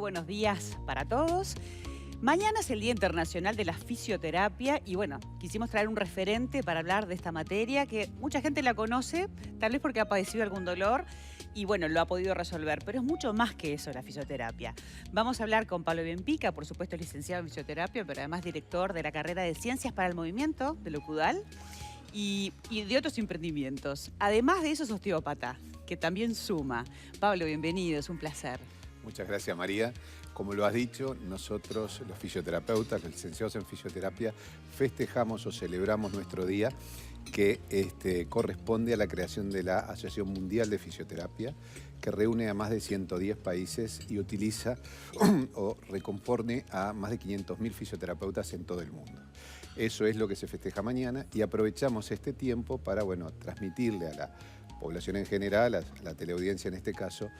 buenos días para todos. Mañana es el Día Internacional de la Fisioterapia y bueno, quisimos traer un referente para hablar de esta materia que mucha gente la conoce, tal vez porque ha padecido algún dolor y bueno, lo ha podido resolver, pero es mucho más que eso la fisioterapia. Vamos a hablar con Pablo Bienpica, por supuesto licenciado en fisioterapia, pero además director de la carrera de Ciencias para el Movimiento de la UCUDAL y de otros emprendimientos. Además de eso es osteópata, que también suma. Pablo, bienvenido, es un placer. Muchas gracias, María. Como lo has dicho, nosotros, los fisioterapeutas, los licenciados en fisioterapia, festejamos o celebramos nuestro día que corresponde a la creación de la Asociación Mundial de Fisioterapia, que reúne a más de 110 países y utiliza o recompone a más de 500.000 fisioterapeutas en todo el mundo. Eso es lo que se festeja mañana y aprovechamos este tiempo para, transmitirle a la población en general, a la teleaudiencia en este caso,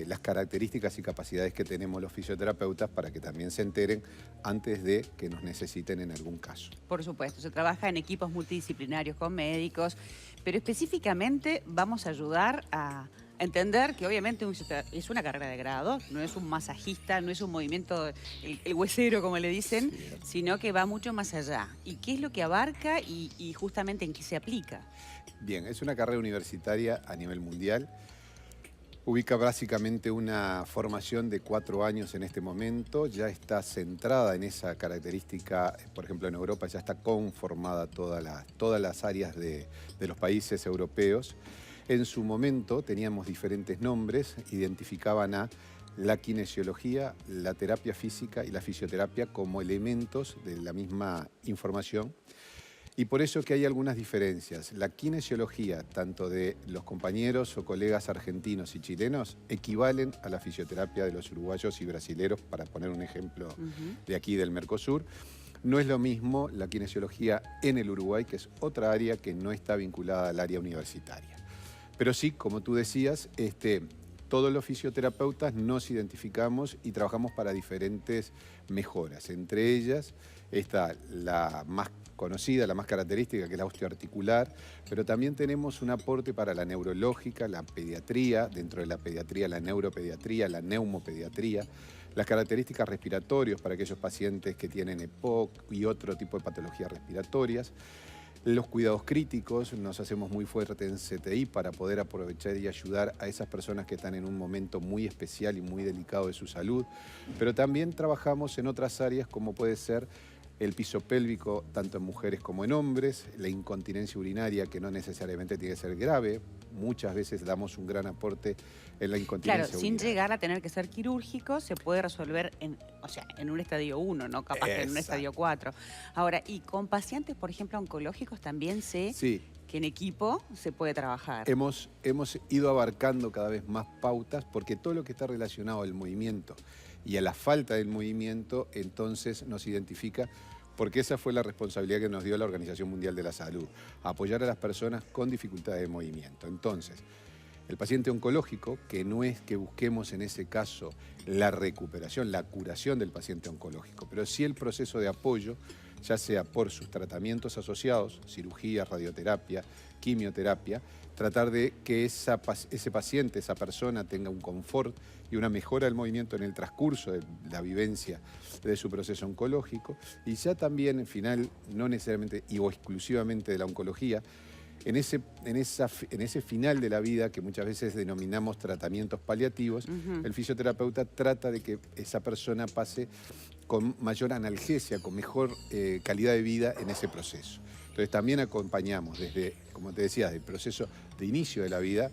las características y capacidades que tenemos los fisioterapeutas para que también se enteren antes de que nos necesiten en algún caso. Por supuesto, se trabaja en equipos multidisciplinarios con médicos, pero específicamente vamos a ayudar a entender que obviamente es una carrera de grado, no es un masajista, no es un movimiento, el huesero como le dicen, sí, sino que va mucho más allá. ¿Y qué es lo que abarca y justamente en qué se aplica? Bien, es una carrera universitaria a nivel mundial. Ubica básicamente una formación de 4 años en este momento. Ya está centrada en esa característica. Por ejemplo, en Europa ya está conformada todas las áreas de los países europeos. En su momento teníamos diferentes nombres, identificaban a la kinesiología, la terapia física y la fisioterapia como elementos de la misma información. Y por eso que hay algunas diferencias. La kinesiología, tanto de los compañeros o colegas argentinos y chilenos, equivalen a la fisioterapia de los uruguayos y brasileros, para poner un ejemplo de aquí del Mercosur. No es lo mismo la kinesiología en el Uruguay, que es otra área que no está vinculada al área universitaria. Pero sí, como tú decías, todos los fisioterapeutas nos identificamos y trabajamos para diferentes mejoras. Entre ellas está la más conocida, la más característica, que es la osteoarticular, pero también tenemos un aporte para la neurológica, la pediatría, dentro de la pediatría, la neuropediatría, la neumopediatría, las características respiratorias para aquellos pacientes que tienen EPOC y otro tipo de patologías respiratorias. Los cuidados críticos, nos hacemos muy fuertes en CTI para poder aprovechar y ayudar a esas personas que están en un momento muy especial y muy delicado de su salud. Pero también trabajamos en otras áreas como puede ser el piso pélvico, tanto en mujeres como en hombres, la incontinencia urinaria, que no necesariamente tiene que ser grave. Muchas veces damos un gran aporte en la incontinencia urinaria. Sin llegar a tener que ser quirúrgico, se puede resolver en un estadio 1, ¿no? Capaz que en un estadio 4. Ahora, y con pacientes, por ejemplo, oncológicos, también sé que en equipo se puede trabajar. Hemos ido abarcando cada vez más pautas, porque todo lo que está relacionado al movimiento y a la falta del movimiento, entonces nos identifica, porque esa fue la responsabilidad que nos dio la Organización Mundial de la Salud, apoyar a las personas con dificultades de movimiento. Entonces, el paciente oncológico, que no es que busquemos en ese caso la recuperación, la curación del paciente oncológico, pero sí el proceso de apoyo, ya sea por sus tratamientos asociados, cirugía, radioterapia, quimioterapia, tratar de que ese paciente, esa persona tenga un confort y una mejora del movimiento en el transcurso de la vivencia de su proceso oncológico, y ya también, en final, no necesariamente o exclusivamente de la oncología, en ese final de la vida que muchas veces denominamos tratamientos paliativos, el fisioterapeuta trata de que esa persona pase con mayor analgesia, con mejor calidad de vida en ese proceso. Entonces también acompañamos desde, como te decía, del proceso de inicio de la vida,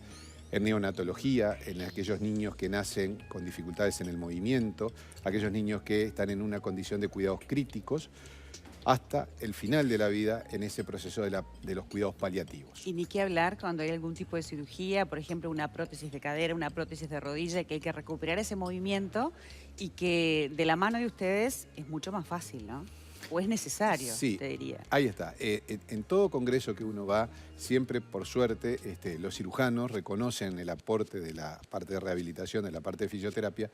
en neonatología, en aquellos niños que nacen con dificultades en el movimiento, aquellos niños que están en una condición de cuidados críticos, hasta el final de la vida en ese proceso de los cuidados paliativos. Y ni qué hablar cuando hay algún tipo de cirugía, por ejemplo, una prótesis de cadera, una prótesis de rodilla, que hay que recuperar ese movimiento y que de la mano de ustedes es mucho más fácil, ¿no? ¿O es necesario, te diría? Ahí está. En todo congreso que uno va, siempre, por suerte, los cirujanos reconocen el aporte de la parte de rehabilitación, de la parte de fisioterapia,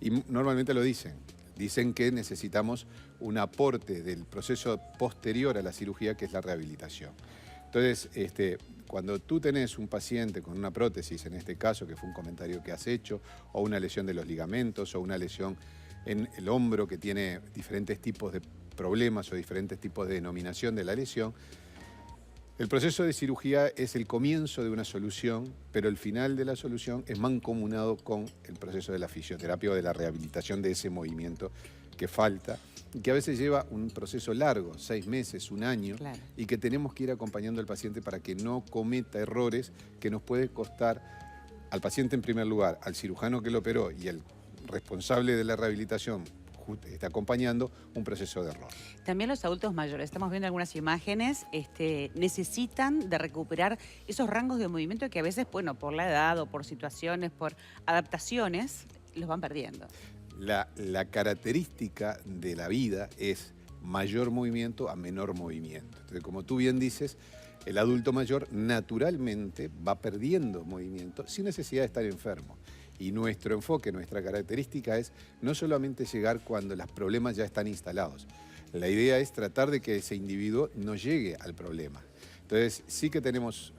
y normalmente lo dicen. Dicen que necesitamos un aporte del proceso posterior a la cirugía, que es la rehabilitación. Entonces, cuando tú tenés un paciente con una prótesis, en este caso, que fue un comentario que has hecho, o una lesión de los ligamentos, o una lesión en el hombro que tiene diferentes tipos de problemas o diferentes tipos de denominación de la lesión, el proceso de cirugía es el comienzo de una solución, pero el final de la solución es mancomunado con el proceso de la fisioterapia o de la rehabilitación de ese movimiento que falta, y que a veces lleva un proceso largo, 6 meses, 1 año, Claro. y que tenemos que ir acompañando al paciente para que no cometa errores que nos puede costar al paciente en primer lugar, al cirujano que lo operó y al responsable de la rehabilitación está acompañando un proceso de error. También los adultos mayores, estamos viendo algunas imágenes, necesitan de recuperar esos rangos de movimiento que a veces, bueno, por la edad o por situaciones, por adaptaciones, los van perdiendo. La característica de la vida es mayor movimiento a menor movimiento. Entonces, como tú bien dices, el adulto mayor naturalmente va perdiendo movimiento sin necesidad de estar enfermo. Y nuestro enfoque, nuestra característica es no solamente llegar cuando los problemas ya están instalados. La idea es tratar de que ese individuo no llegue al problema. Entonces sí que tenemos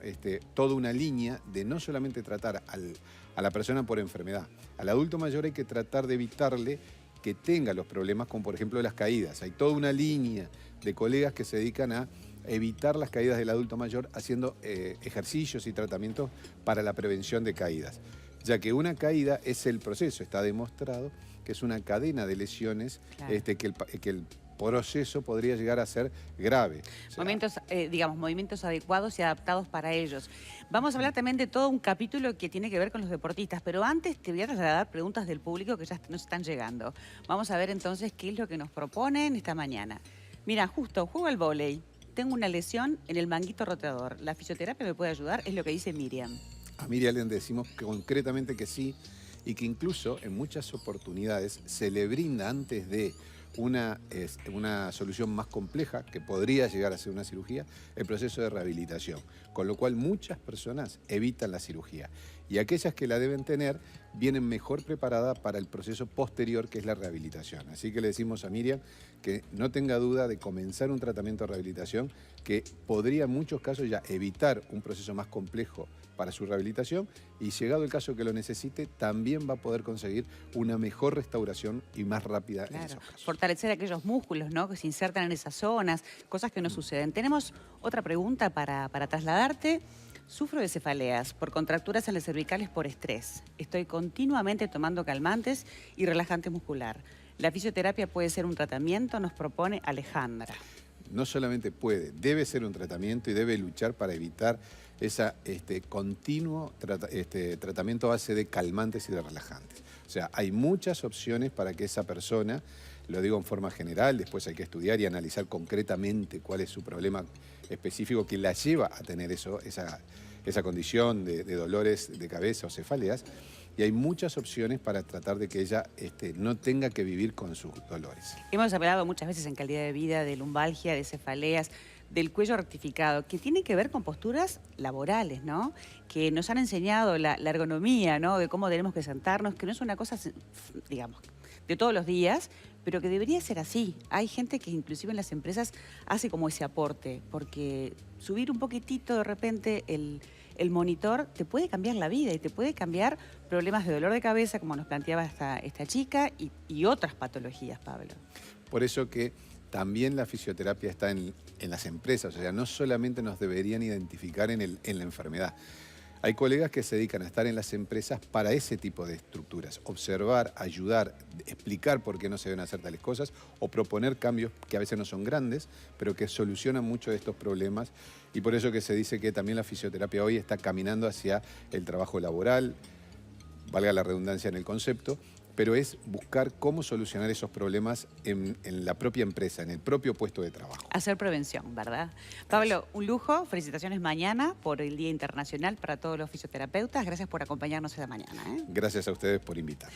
toda una línea de no solamente tratar a la persona por enfermedad. Al adulto mayor hay que tratar de evitarle que tenga los problemas como por ejemplo las caídas. Hay toda una línea de colegas que se dedican a evitar las caídas del adulto mayor haciendo ejercicios y tratamientos para la prevención de caídas. Ya que una caída es el proceso, está demostrado que es una cadena de lesiones, Claro. que el proceso podría llegar a ser grave. O sea, Movimientos adecuados y adaptados para ellos. Vamos a hablar también de todo un capítulo que tiene que ver con los deportistas, pero antes te voy a trasladar preguntas del público que ya nos están llegando. Vamos a ver entonces qué es lo que nos proponen esta mañana. Mira, justo, juego al vóley. Tengo una lesión en el manguito rotador. ¿La fisioterapia me puede ayudar? Es lo que dice Miriam. A Miriam le decimos concretamente que sí, y que incluso en muchas oportunidades se le brinda antes de una solución más compleja, que podría llegar a ser una cirugía, el proceso de rehabilitación. Con lo cual muchas personas evitan la cirugía. Y aquellas que la deben tener vienen mejor preparadas para el proceso posterior, que es la rehabilitación. Así que le decimos a Miriam que no tenga duda de comenzar un tratamiento de rehabilitación que podría en muchos casos ya evitar un proceso más complejo para su rehabilitación, y llegado el caso que lo necesite, también va a poder conseguir una mejor restauración y más rápida en esos casos. Fortalecer aquellos músculos, ¿no?, que se insertan en esas zonas, cosas que no suceden. Tenemos otra pregunta para trasladarte. Sufro de cefaleas por contracturas en las cervicales por estrés. Estoy continuamente tomando calmantes y relajante muscular. ¿La fisioterapia puede ser un tratamiento?, nos propone Alejandra. No solamente puede, debe ser un tratamiento y debe luchar para evitar ese continuo tratamiento a base de calmantes y de relajantes. O sea, hay muchas opciones para que esa persona, lo digo en forma general, después hay que estudiar y analizar concretamente cuál es su problema específico que la lleva a tener esa condición de dolores de cabeza o cefaleas, y hay muchas opciones para tratar de que ella no tenga que vivir con sus dolores. Hemos hablado muchas veces en calidad de vida de lumbalgia, de cefaleas, del cuello rectificado, que tiene que ver con posturas laborales, ¿no? Que nos han enseñado la ergonomía, ¿no?, de cómo tenemos que sentarnos, que no es una cosa, digamos, de todos los días, pero que debería ser así. Hay gente que inclusive en las empresas hace como ese aporte, porque subir un poquitito de repente el monitor te puede cambiar la vida y te puede cambiar problemas de dolor de cabeza, como nos planteaba esta chica, y otras patologías, Pablo. Por eso que también la fisioterapia está en las empresas, o sea, no solamente nos deberían identificar en la enfermedad. Hay colegas que se dedican a estar en las empresas para ese tipo de estructuras, observar, ayudar, explicar por qué no se deben hacer tales cosas o proponer cambios que a veces no son grandes, pero que solucionan mucho de estos problemas, y por eso que se dice que también la fisioterapia hoy está caminando hacia el trabajo laboral, valga la redundancia en el concepto, pero es buscar cómo solucionar esos problemas en la propia empresa, en el propio puesto de trabajo. Hacer prevención, ¿verdad? Pablo, un lujo. Felicitaciones mañana por el Día Internacional para todos los fisioterapeutas. Gracias por acompañarnos esta mañana, ¿eh? Gracias a ustedes por invitar.